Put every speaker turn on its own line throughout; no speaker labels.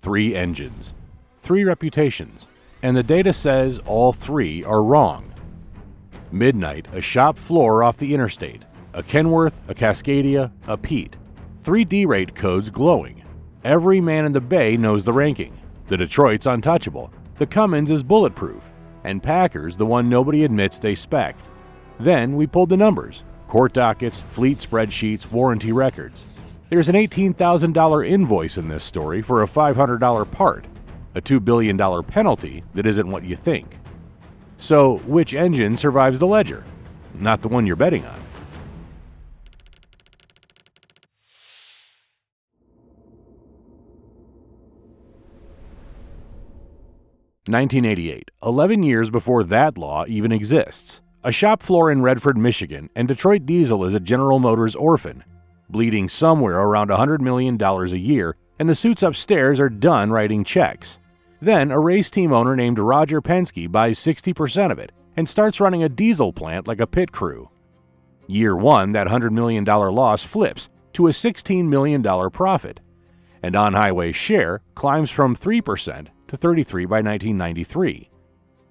3 engines, 3 reputations, and the data says all 3 are wrong. Midnight, a shop floor off the interstate, a Kenworth, a Cascadia, a Pete, 3 D-rate codes glowing. Every man in the Bay knows the ranking. The Detroit's untouchable, the Cummins is bulletproof, and Packer's the one nobody admits they spec'd. Then we pulled the numbers, court dockets, fleet spreadsheets, warranty records. There's an $18,000 invoice in this story for a $500 part, a $2 billion penalty that isn't what you think. So, which engine survives the ledger? Not the one you're betting on. (1988), 11 years before that law even exists. A shop floor in Redford, Michigan, and Detroit Diesel is a General Motors orphan, bleeding somewhere around $100 million a year, and the suits upstairs are done writing checks. Then a race team owner named Roger Penske buys 60% of it and starts running a diesel plant like a pit crew. Year 1, that $100 million loss flips to a $16 million profit, and on-highway share climbs from 3% to 33% by 1993.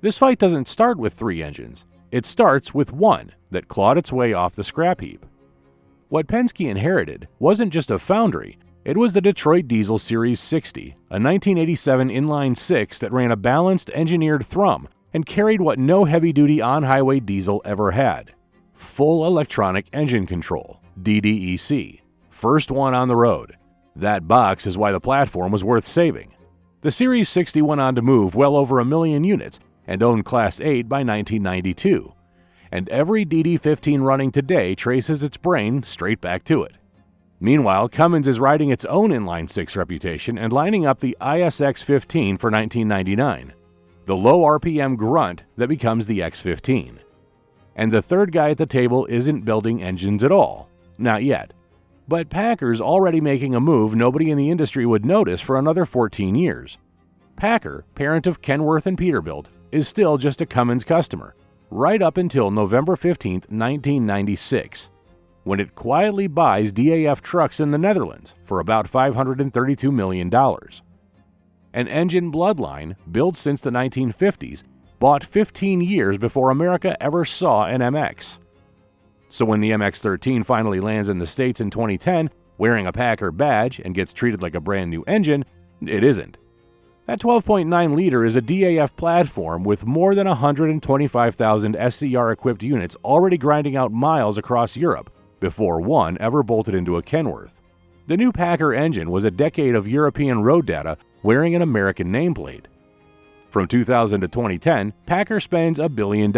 This fight doesn't start with 3 engines. It starts with 1 that clawed its way off the scrap heap. What Penske inherited wasn't just a foundry, it was the Detroit Diesel Series 60, a 1987 inline-6 that ran a balanced, engineered thrum and carried what no heavy-duty on-highway diesel ever had: full electronic engine control, DDEC. First one on the road. That box is why the platform was worth saving. The Series 60 went on to move well over 1 million units and own Class 8 by 1992. And every DD15 running today traces its brain straight back to it. Meanwhile, Cummins is riding its own inline-6 reputation and lining up the X15 for 1999, the low RPM grunt that becomes the X15. And the third guy at the table isn't building engines at all. Not yet. But Packer's already making a move nobody in the industry would notice for another 14 years. Packer, parent of Kenworth and Peterbilt, is still just a Cummins customer, right up until November 15, 1996, when it quietly buys DEF trucks in the Netherlands for about $532 million. An engine bloodline, built since the 1950s, bought 15 years before America ever saw an MX. So when the MX-13 finally lands in the States in 2010, wearing a Packer badge and gets treated like a brand new engine, it isn't. That 12.9-liter is a DEF platform with more than 125,000 SCR-equipped units already grinding out miles across Europe before one ever bolted into a Kenworth. The new Packer engine was a decade of European road data wearing an American nameplate. From 2000 to 2010, Packer spends $1 billion,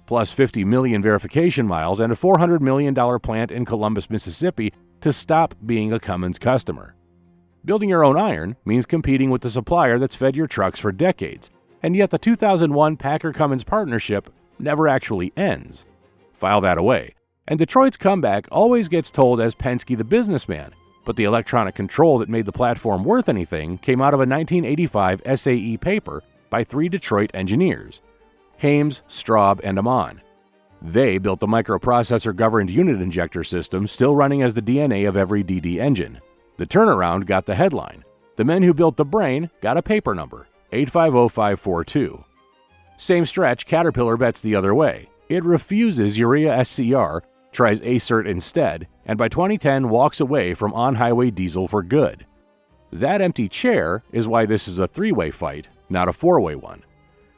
plus 50 million verification miles and a $400 million plant in Columbus, Mississippi, to stop being a Cummins customer. Building your own iron means competing with the supplier that's fed your trucks for decades, and yet the 2001 Packer-Cummins partnership never actually ends. File that away. And Detroit's comeback always gets told as Penske the businessman, but the electronic control that made the platform worth anything came out of a 1985 SAE paper by 3 Detroit engineers: Hames, Straub, and Amon. They built the microprocessor-governed unit injector system still running as the DNA of every DD engine. The turnaround got the headline. The men who built the brain got a paper number, 850542. Same stretch, Caterpillar bets the other way. It refuses urea SCR, tries ACERT instead, and by 2010 walks away from on-highway diesel for good. That empty chair is why this is a 3-way fight, not a 4-way one.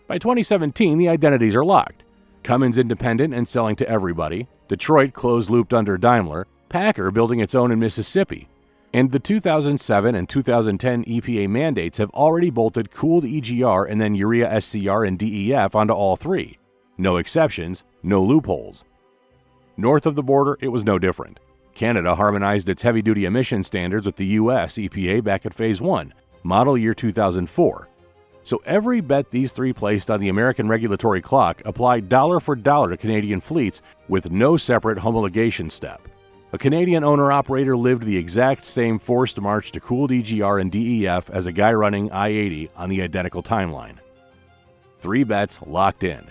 By 2017, the identities are locked. Cummins independent and selling to everybody, Detroit closed-looped under Daimler, Packer building its own in Mississippi, and the 2007 and 2010 EPA mandates have already bolted cooled EGR and then urea SCR and DEF onto all 3. No exceptions, no loopholes. North of the border, it was no different. Canada harmonized its heavy-duty emission standards with the U.S. EPA back at Phase 1, model year 2004. So every bet these 3 placed on the American regulatory clock applied dollar for dollar to Canadian fleets with no separate homologation step. A Canadian owner-operator lived the exact same forced march to cooled EGR and DEF as a guy running I-80 on the identical timeline. 3 bets locked in.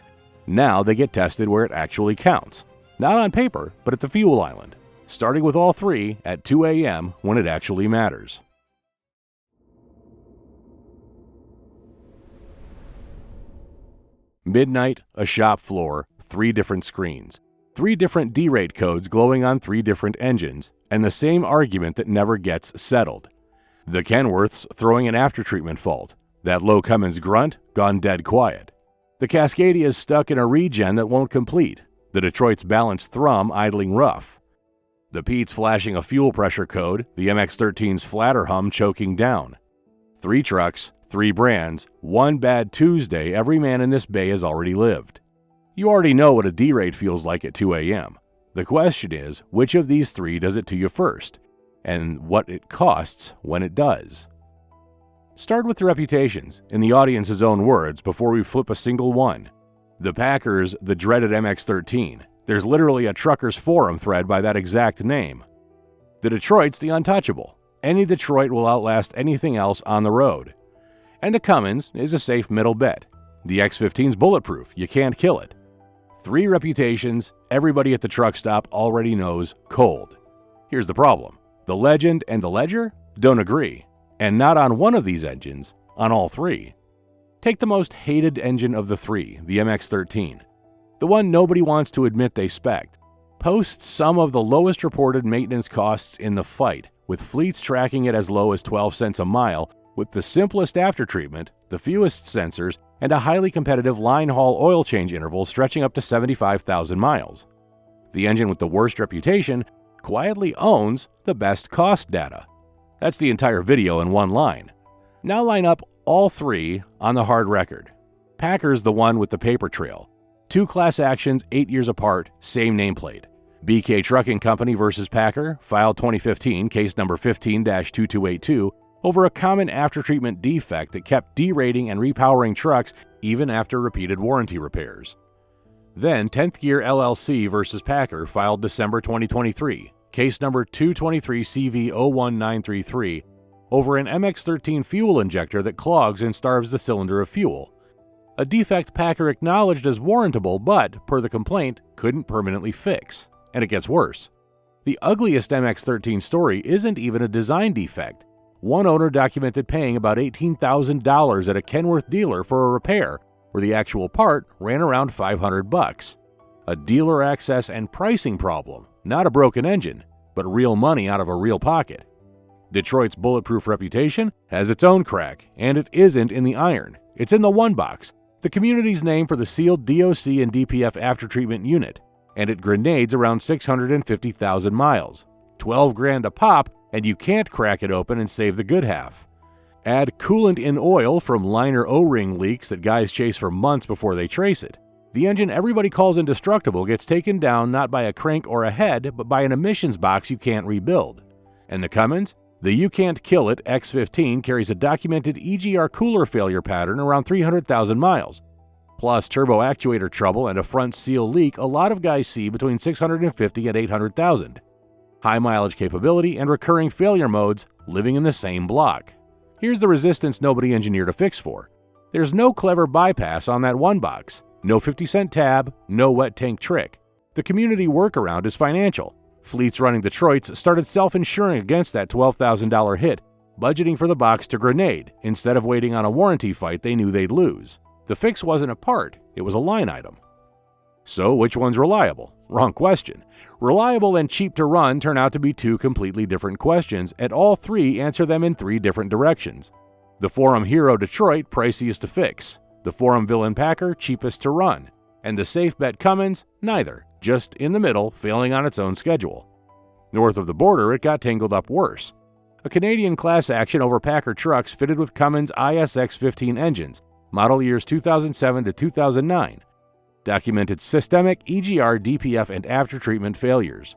Now they get tested where it actually counts. Not on paper, but at the fuel island, starting with all 3 at 2 a.m. when it actually matters. Midnight, a shop floor, 3 different screens, 3 different D-rate codes glowing on 3 different engines, and the same argument that never gets settled. The Kenworths throwing an aftertreatment fault, that low Cummins grunt gone dead quiet. The Cascadia's stuck in a regen that won't complete, the Detroit's balanced thrum idling rough. The Pete's flashing a fuel pressure code, the MX-13's flatter hum choking down. 3 trucks, 3 brands, 1 bad Tuesday every man in this bay has already lived. You already know what a D-rate feels like at 2 a.m. The question is, which of these 3 does it to you first, and what it costs when it does? Start with the reputations, in the audience's own words, before we flip a single one. The Packers, the dreaded MX-13. There's literally a truckers forum thread by that exact name. The Detroit's the untouchable. Any Detroit will outlast anything else on the road. And the Cummins is a safe middle bet. The X15's bulletproof, you can't kill it. 3 reputations, everybody at the truck stop already knows cold. Here's the problem. The legend and the ledger don't agree. And not on one of these engines, on all 3. Take the most hated engine of the 3, the MX-13. The one nobody wants to admit they spec'd. Posts some of the lowest reported maintenance costs in the fight, with fleets tracking it as low as 12 cents a mile, with the simplest aftertreatment, the fewest sensors, and a highly competitive line haul oil change interval stretching up to 75,000 miles. The engine with the worst reputation quietly owns the best cost data. That's the entire video in one line. Now line up all 3 on the hard record. Packer's the one with the paper trail. 2 class actions 8 years apart, same nameplate. BK Trucking Company versus Packer, filed 2015, case number 15-2282, over a common aftertreatment defect that kept derating and repowering trucks even after repeated warranty repairs. Then 10th Gear LLC versus Packer, filed December 2023, case number 223CV01933, over an MX-13 fuel injector that clogs and starves the cylinder of fuel. A defect Packer acknowledged as warrantable but, per the complaint, couldn't permanently fix. And it gets worse. The ugliest MX-13 story isn't even a design defect. One owner documented paying about $18,000 at a Kenworth dealer for a repair, where the actual part ran around $500. A dealer access and pricing problem, not a broken engine, but real money out of a real pocket. Detroit's bulletproof reputation has its own crack, and it isn't in the iron. It's in the one box, the community's name for the sealed DOC and DPF aftertreatment unit, and it grenades around 650,000 miles. 12 grand a pop, and you can't crack it open and save the good half. Add coolant in oil from liner O-ring leaks that guys chase for months before they trace it. The engine everybody calls indestructible gets taken down not by a crank or a head, but by an emissions box you can't rebuild. And the Cummins? The You Can't Kill It X15 carries a documented EGR cooler failure pattern around 300,000 miles. Plus turbo actuator trouble and a front seal leak a lot of guys see between 650 and 800,000. High mileage capability and recurring failure modes living in the same block. Here's the resistance nobody engineered a fix for. There's no clever bypass on that one box. No 50-cent tab, no wet tank trick. The community workaround is financial. Fleets running Detroits started self-insuring against that $12,000 hit, budgeting for the box to grenade instead of waiting on a warranty fight they knew they'd lose. The fix wasn't a part, it was a line item. So which one's reliable? Wrong question. Reliable and cheap to run turn out to be 2 completely different questions, and all 3 answer them in 3 different directions. The Forum Hero Detroit, priciest to fix. The Forum Villain Packer, cheapest to run. And the Safe Bet Cummins, neither. Just in the middle, failing on its own schedule. North of the border, it got tangled up worse. A Canadian class action over Packer trucks fitted with Cummins X15 engines, model years 2007 to 2009, documented systemic EGR, DPF, and aftertreatment failures.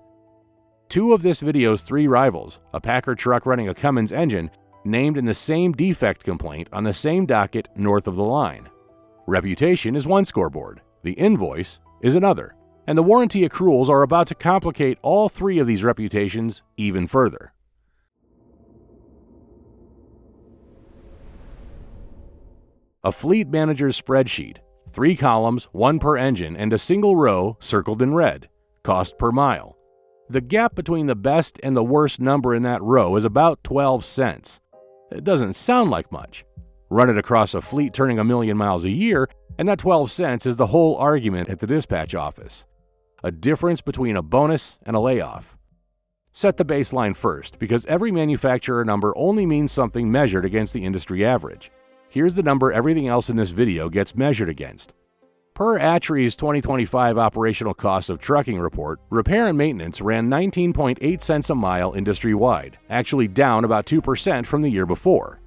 2 of this video's 3 rivals, a Packer truck running a Cummins engine, named in the same defect complaint on the same docket north of the line. Reputation is one scoreboard, the invoice is another. And the warranty accruals are about to complicate all 3 of these reputations even further. A fleet manager's spreadsheet, 3 columns, 1 per engine, and a single row circled in red, cost per mile. The gap between the best and the worst number in that row is about 12 cents. It doesn't sound like much. Run it across a fleet turning 1 million miles a year, And that 12 cents is the whole argument at the dispatch office. A difference between a bonus and a layoff. Set the baseline first, because every manufacturer number only means something measured against the industry average. Here's the number everything else in this video gets measured against. Per ATRI's 2025 operational costs of trucking report, repair and maintenance ran 19.8 cents a mile industry-wide, actually down about 2% from the year before.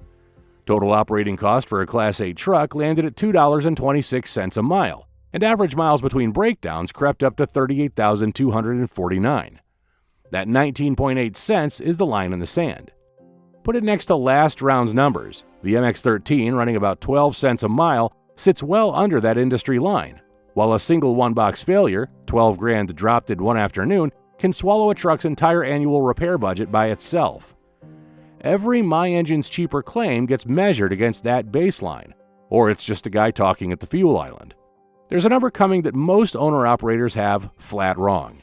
Total operating cost for a Class 8 truck landed at $2.26 a mile, and average miles between breakdowns crept up to 38,249. That 19.8 cents is the line in the sand. Put it next to last round's numbers. The MX-13, running about 12 cents a mile, sits well under that industry line, while a single one-box failure, 12 grand dropped in one afternoon, can swallow a truck's entire annual repair budget by itself. Every My Engine's Cheaper claim gets measured against that baseline, or it's just a guy talking at the fuel island. There's a number coming that most owner-operators have flat wrong.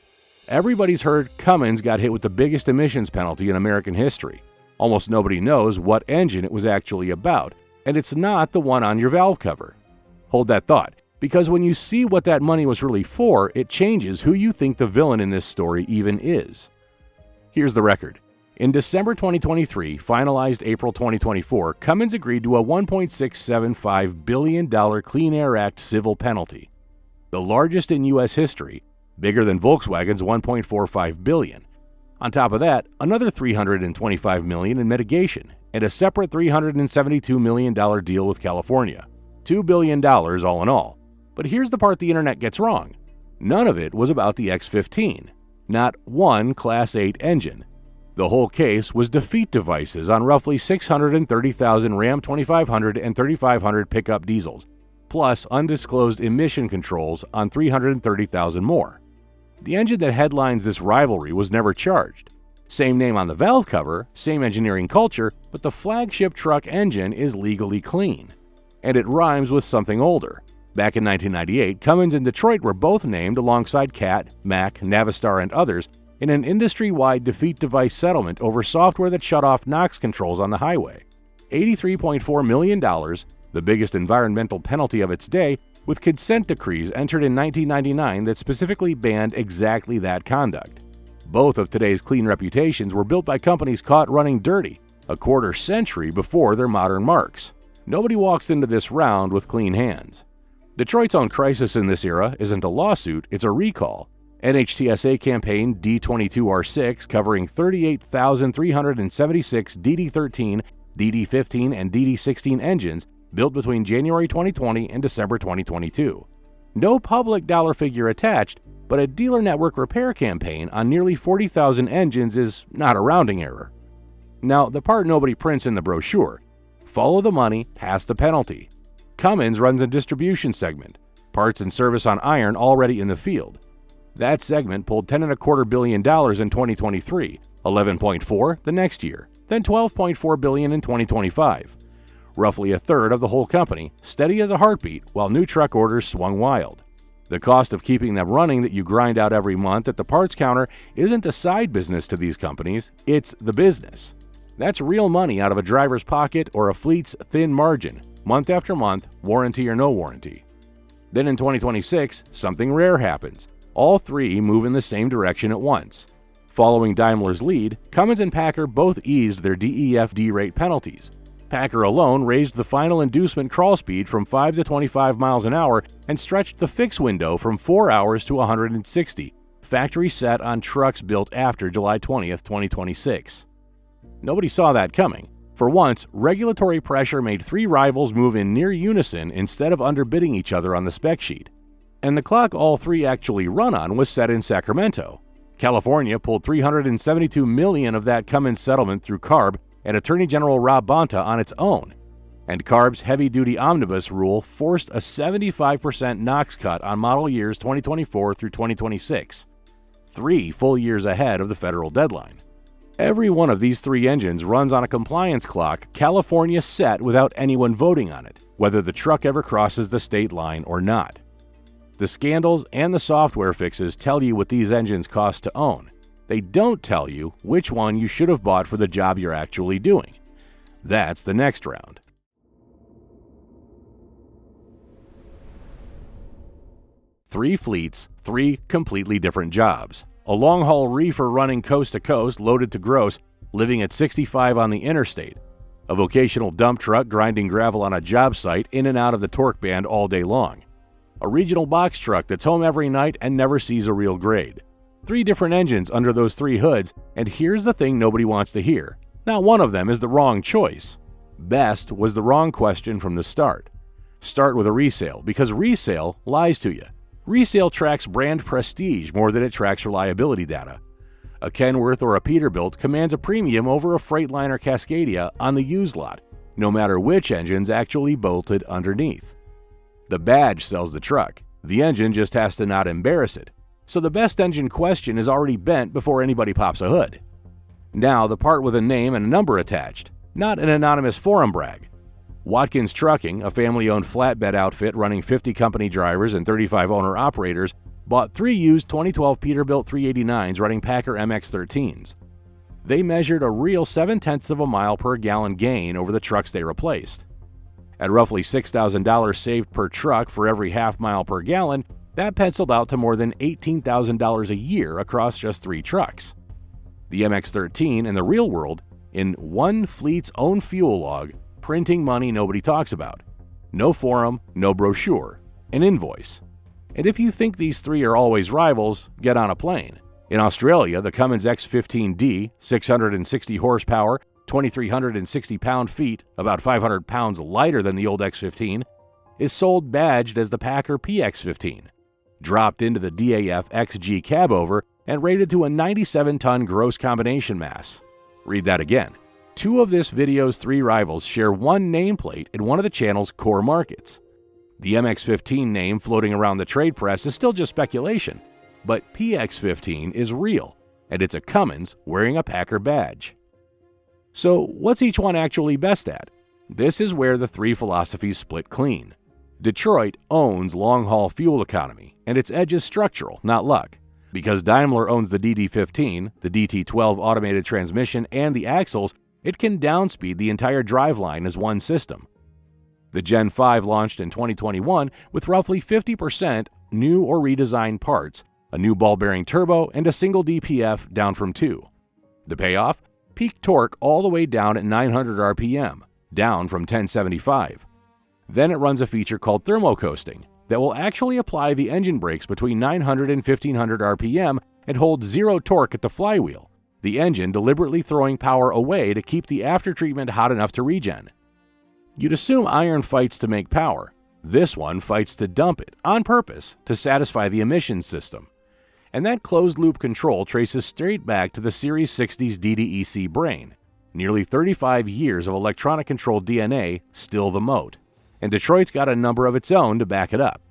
Everybody's heard Cummins got hit with the biggest emissions penalty in American history. Almost nobody knows what engine it was actually about, and it's not the one on your valve cover. Hold that thought, because when you see what that money was really for, it changes who you think the villain in this story even is. Here's the record. In December 2023, finalized April 2024, Cummins agreed to a $1.675 billion Clean Air Act civil penalty, the largest in U.S. history, bigger than Volkswagen's $1.45 billion. On top of that, another $325 million in mitigation, and a separate $372 million deal with California. $2 billion all in all. But here's the part the internet gets wrong. None of it was about the X15. Not one Class 8 engine. The whole case was defeat devices on roughly 630,000 Ram 2500 and 3500 pickup diesels, plus undisclosed emission controls on 330,000 more. The engine that headlines this rivalry was never charged. Same name on the valve cover, same engineering culture, but the flagship truck engine is legally clean. And it rhymes with something older. Back in 1998, Cummins and Detroit were both named alongside Cat, Mack, Navistar, and others in an industry-wide defeat device settlement over software that shut off NOx controls on the highway. $83.4 million, the biggest environmental penalty of its day, with consent decrees entered in 1999 that specifically banned exactly that conduct. Both of today's clean reputations were built by companies caught running dirty, a quarter century before their modern marks. Nobody walks into this round with clean hands. Detroit's own crisis in this era isn't a lawsuit, it's a recall. NHTSA campaign D22R6 covering 38,376 DD15, DD15, and DD16 engines built between January 2020 and December 2022. No public dollar figure attached, but a dealer network repair campaign on nearly 40,000 engines is not a rounding error. Now, the part nobody prints in the brochure: follow the money, pass the penalty. Cummins runs a distribution segment, parts and service on iron already in the field. That segment pulled $10.25 billion in 2023, 11.4 the next year, then $12.4 billion in 2025. Roughly a third of the whole company, steady as a heartbeat, while new truck orders swung wild. The cost of keeping them running that you grind out every month at the parts counter isn't a side business to these companies, it's the business. That's real money out of a driver's pocket or a fleet's thin margin, month after month, warranty or no warranty. Then in 2026, something rare happens. All three move in the same direction at once. Following Daimler's lead, Cummins and Packer both eased their DEF D-rate penalties. Packer alone raised the final inducement crawl speed from 5 to 25 miles an hour and stretched the fix window from 4 hours to 160, factory set on trucks built after July 20th, 2026. Nobody saw that coming. For once, regulatory pressure made three rivals move in near unison instead of underbidding each other on the spec sheet. And the clock all three actually run on was set in Sacramento. California pulled $372 million of that Cummins settlement through CARB and Attorney General Rob Bonta on its own. And CARB's heavy-duty omnibus rule forced a 75% NOx cut on model years 2024 through 2026, 3 full years ahead of the federal deadline. Every one of these three engines runs on a compliance clock California set without anyone voting on it, whether the truck ever crosses the state line or not. The scandals and the software fixes tell you what these engines cost to own. They don't tell you which one you should have bought for the job you're actually doing. That's the next round. 3 fleets, 3 completely different jobs. A long-haul reefer running coast to coast, loaded to gross, living at 65 on the interstate. A vocational dump truck grinding gravel on a job site, in and out of the torque band all day long. A regional box truck that's home every night and never sees a real grade. 3 different engines under those 3 hoods, and here's the thing nobody wants to hear. Not one of them is the wrong choice. Best was the wrong question from the start. Start with a resale, because resale lies to you. Resale tracks brand prestige more than it tracks reliability data. A Kenworth or a Peterbilt commands a premium over a Freightliner Cascadia on the used lot, no matter which engine's actually bolted underneath. The badge sells the truck. The engine just has to not embarrass it. So the best engine question is already bent before anybody pops a hood. Now the part with a name and a number attached, not an anonymous forum brag. Watkins Trucking, a family-owned flatbed outfit running 50 company drivers and 35 owner-operators, bought 3 used 2012 Peterbilt 389s running Packer MX-13s. They measured a real 0.7 of a mile per gallon gain over the trucks they replaced. At roughly $6,000 saved per truck for every half mile per gallon, that penciled out to more than $18,000 a year across just 3 trucks. The MX-13 in the real world, in one fleet's own fuel log, printing money nobody talks about. No forum, no brochure, an invoice. And if you think these 3 are always rivals, get on a plane. In Australia, the Cummins X15D, 660 horsepower, 2,360 pound-feet, about 500 pounds lighter than the old X15, is sold badged as the Packer PX15, dropped into the DAF XG cabover and rated to a 97-ton gross combination mass. Read that again. 2 of this video's 3 rivals share one nameplate in one of the channel's core markets. The MX-15 name floating around the trade press is still just speculation, but PX-15 is real, and it's a Cummins wearing a Packer badge. So what's each one actually best at? This is where the 3 philosophies split clean. Detroit owns long-haul fuel economy, and its edge is structural, not luck. Because Daimler owns the DD15, the DT12 automated transmission, and the axles, it can downspeed the entire driveline as one system. The Gen 5 launched in 2021 with roughly 50% new or redesigned parts, a new ball bearing turbo, and a single DPF down from 2. The payoff? Peak torque all the way down at 900 RPM, down from 1075. Then it runs a feature called thermocoasting that will actually apply the engine brakes between 900 and 1500 RPM and hold 0 torque at the flywheel, the engine deliberately throwing power away to keep the aftertreatment hot enough to regen. You'd assume iron fights to make power. This one fights to dump it, on purpose, to satisfy the emissions system. And that closed-loop control traces straight back to the Series 60's DDEC brain. Nearly 35 years of electronic-controlled DNA, still the moat. And Detroit's got a number of its own to back it up.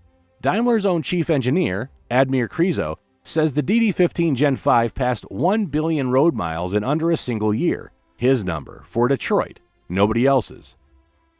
Daimler's own chief engineer, Admir Krizo, says the DD15 Gen 5 passed 1 billion road miles in under a single year. His number, for Detroit, nobody else's.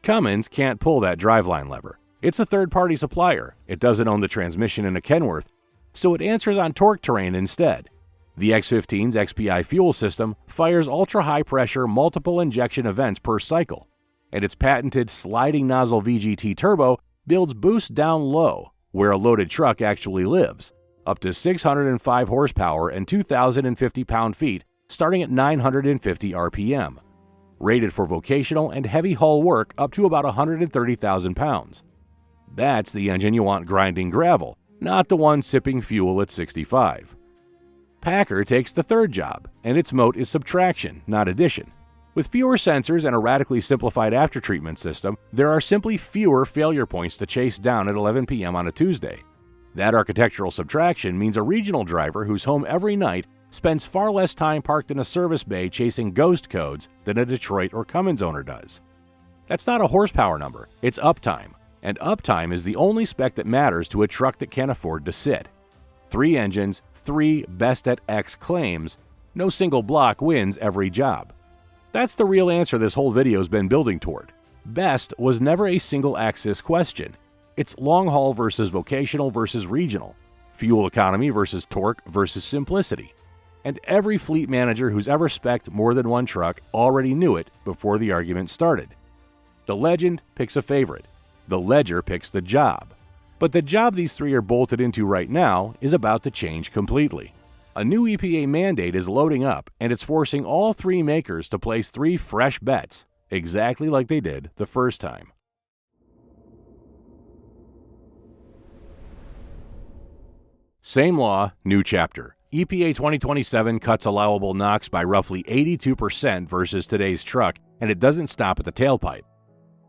Cummins can't pull that driveline lever. It's a third-party supplier. It doesn't own the transmission in a Kenworth, so it answers on torque terrain instead. The X15's XPI fuel system fires ultra-high-pressure multiple injection events per cycle, and its patented sliding nozzle VGT turbo builds boost down low, where a loaded truck actually lives, up to 605 horsepower and 2,050 pound-feet, starting at 950 RPM. Rated for vocational and heavy haul work up to about 130,000 pounds. That's the engine you want grinding gravel, not the one sipping fuel at 65. Packer takes the third job, and its moat is subtraction, not addition. With fewer sensors and a radically simplified aftertreatment system, there are simply fewer failure points to chase down at 11 p.m. on a Tuesday. That architectural subtraction means a regional driver who's home every night spends far less time parked in a service bay chasing ghost codes than a Detroit or Cummins owner does. That's not a horsepower number, it's uptime. And uptime is the only spec that matters to a truck that can't afford to sit. 3 engines, 3 best at X claims, no single block wins every job. That's the real answer this whole video's been building toward. Best was never a single axis question. It's long haul versus vocational versus regional, fuel economy versus torque versus simplicity. And every fleet manager who's ever spec'd more than one truck already knew it before the argument started. The legend picks a favorite. The ledger picks the job. But the job these three are bolted into right now is about to change completely. A new EPA mandate is loading up, and it's forcing all three makers to place three fresh bets, exactly like they did the first time. Same law, new chapter. EPA 2027 cuts allowable NOx by roughly 82% versus today's truck, and it doesn't stop at the tailpipe.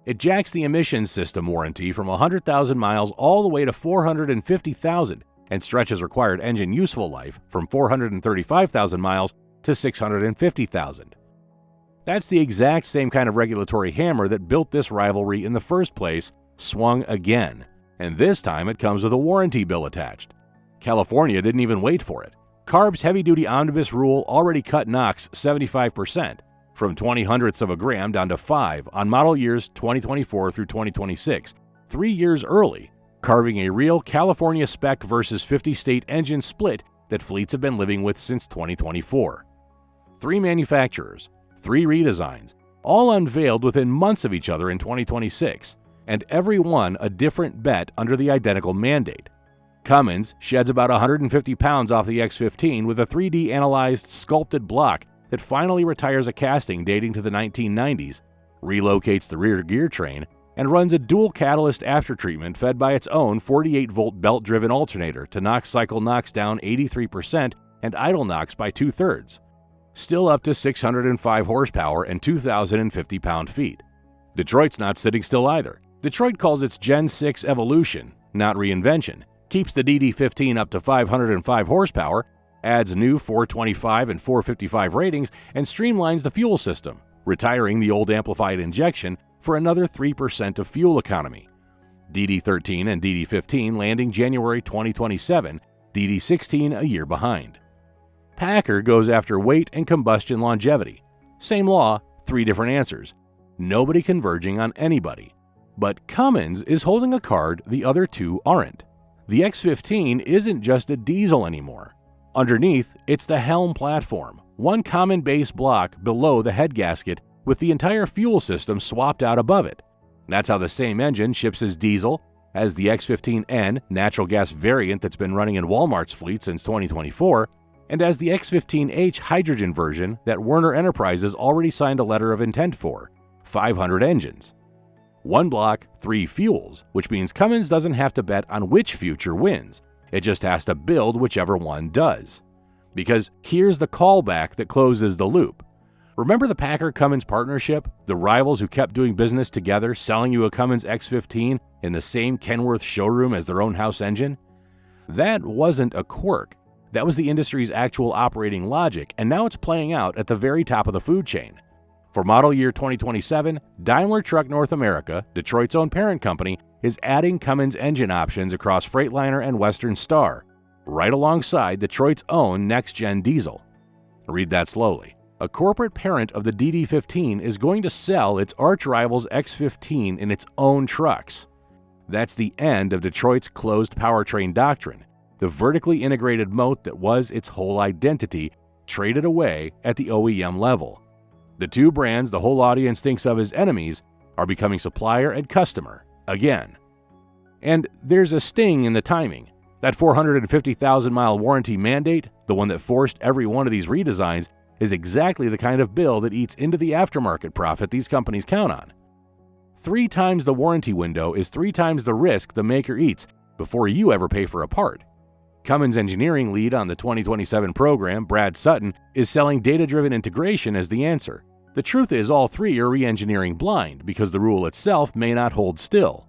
It jacks the emissions system warranty from 100,000 miles all the way to 450,000 and stretches required engine useful life from 435,000 miles to 650,000. That's the exact same kind of regulatory hammer that built this rivalry in the first place, swung again, and this time it comes with a warranty bill attached. California didn't even wait for it. CARB's heavy-duty omnibus rule already cut NOx 75%, from 0.20 of a gram down to 5 on model years 2024 through 2026, 3 years early, carving a real California spec versus 50-state engine split that fleets have been living with since 2024. 3 manufacturers, 3 redesigns, all unveiled within months of each other in 2026, and every one a different bet under the identical mandate. Cummins sheds about 150 pounds off the X15 with a 3D analyzed sculpted block that finally retires a casting dating to the 1990s, relocates the rear gear train, and runs a dual catalyst aftertreatment fed by its own 48-volt belt-driven alternator to knock cycle NOx down 83% and idle NOx by 2/3. Still up to 605 horsepower and 2,050 pound-feet. Detroit's not sitting still either. Detroit calls its Gen 6 evolution, not reinvention, keeps the DD15 up to 505 horsepower, adds new 425 and 455 ratings, and streamlines the fuel system, retiring the old amplified injection for another 3% of fuel economy. DD13 and DD15 landing January 2027, DD16 a year behind. Packer goes after weight and combustion longevity. Same law, 3 different answers. Nobody converging on anybody. But Cummins is holding a card the other two aren't. The X15 isn't just a diesel anymore. Underneath, it's the Helm platform, one common base block below the head gasket with the entire fuel system swapped out above it. That's how the same engine ships as diesel, as the X15N natural gas variant that's been running in Walmart's fleet since 2024, and as the X15H hydrogen version that Werner Enterprises already signed a letter of intent for, 500 engines. 1 block, 3 fuels, which means Cummins doesn't have to bet on which future wins. It just has to build whichever one does. Because here's the callback that closes the loop. Remember the Packer-Cummins partnership? The rivals who kept doing business together, selling you a Cummins X15 in the same Kenworth showroom as their own house engine? That wasn't a quirk. That was the industry's actual operating logic, and now it's playing out at the very top of the food chain. For model year 2027, Daimler Truck North America, Detroit's own parent company, is adding Cummins engine options across Freightliner and Western Star, right alongside Detroit's own next-gen diesel. Read that slowly. A corporate parent of the DD15 is going to sell its arch-rival's X15 in its own trucks. That's the end of Detroit's closed powertrain doctrine, the vertically integrated moat that was its whole identity, traded away at the OEM level. The two brands the whole audience thinks of as enemies are becoming supplier and customer again. And there's a sting in the timing. That 450,000-mile warranty mandate, the one that forced every one of these redesigns, is exactly the kind of bill that eats into the aftermarket profit these companies count on. 3 times the warranty window is 3 times the risk the maker eats before you ever pay for a part. Cummins engineering lead on the 2027 program, Brad Sutton, is selling data-driven integration as the answer. The truth is all 3 are re-engineering blind because the rule itself may not hold still.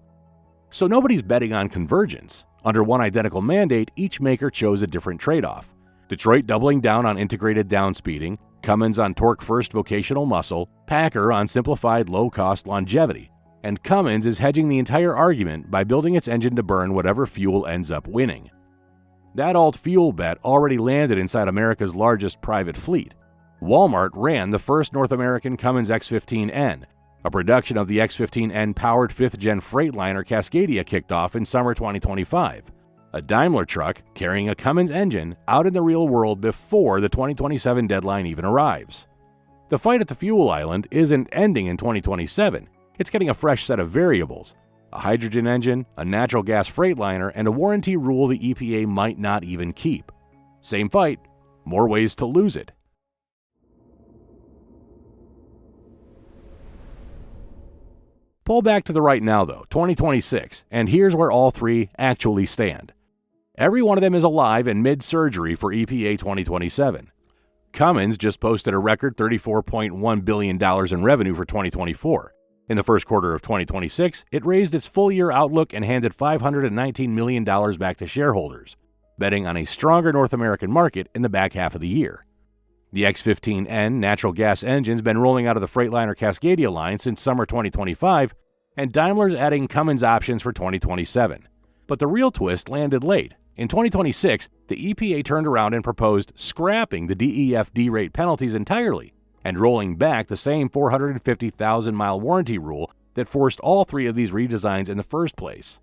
So nobody's betting on convergence. Under one identical mandate, each maker chose a different trade-off. Detroit doubling down on integrated downspeeding, Cummins on torque-first vocational muscle, Packer on simplified low-cost longevity. And Cummins is hedging the entire argument by building its engine to burn whatever fuel ends up winning. That alt-fuel bet already landed inside America's largest private fleet. Walmart ran the first North American Cummins X15N. A production of the X15N powered 5th-gen Freightliner Cascadia kicked off in summer 2025. A Daimler truck carrying a Cummins engine out in the real world before the 2027 deadline even arrives. The fight at the fuel island isn't ending in 2027. It's getting a fresh set of variables. a hydrogen engine, a natural gas freightliner, and a warranty rule the EPA might not even keep. Same fight, more ways to lose it. Pull back to the right now though, 2026, and here's where all three actually stand. Every one of them is alive and mid-surgery for EPA 2027. Cummins just posted a record $34.1 billion in revenue for 2024. In the first quarter of 2026, it raised its full-year outlook and handed $519 million back to shareholders, betting on a stronger North American market in the back half of the year. The X15N natural gas engine's been rolling out of the Freightliner Cascadia line since summer 2025, and Daimler's adding Cummins options for 2027. But the real twist landed late. In 2026, the EPA turned around and proposed scrapping the DEF D-rate penalties entirely and rolling back the same 450,000-mile warranty rule that forced all three of these redesigns in the first place.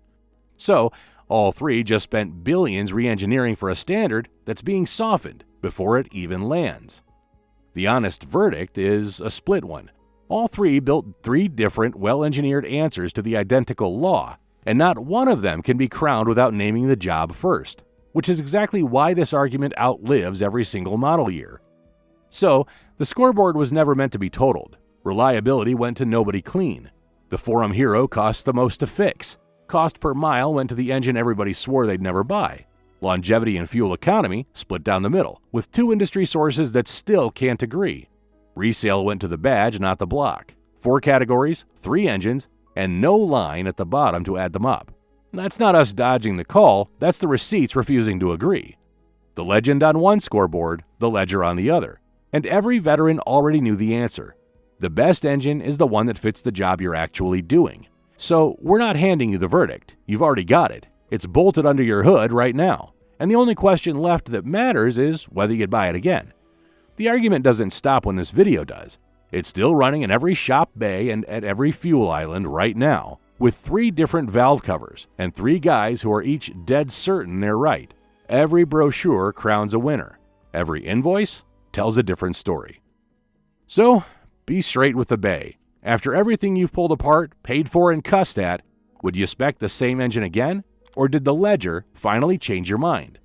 So, all three just spent billions re-engineering for a standard that's being softened before it even lands. The honest verdict is a split one. All three built three different, well-engineered answers to the identical law, and not one of them can be crowned without naming the job first, which is exactly why this argument outlives every single model year. So, the scoreboard was never meant to be totaled. Reliability went to nobody clean. The Forum Hero cost the most to fix. Cost per mile went to the engine everybody swore they'd never buy. Longevity and fuel economy split down the middle, with two industry sources that still can't agree. Resale went to the badge, not the block. 4 categories, 3 engines, and no line at the bottom to add them up. That's not us dodging the call, that's the receipts refusing to agree. The legend on one scoreboard, the ledger on the other. And every veteran already knew the answer. The best engine is the one that fits the job you're actually doing. So we're not handing you the verdict. You've already got it. It's bolted under your hood right now. And the only question left that matters is whether you'd buy it again. The argument doesn't stop when this video does. It's still running in every shop bay and at every fuel island right now, with 3 different valve covers and 3 guys who are each dead certain they're right. Every brochure crowns a winner. Every invoice tells a different story. So, be straight with the bay. After everything you've pulled apart, paid for, and cussed at, would you spec the same engine again? Or did the ledger finally change your mind?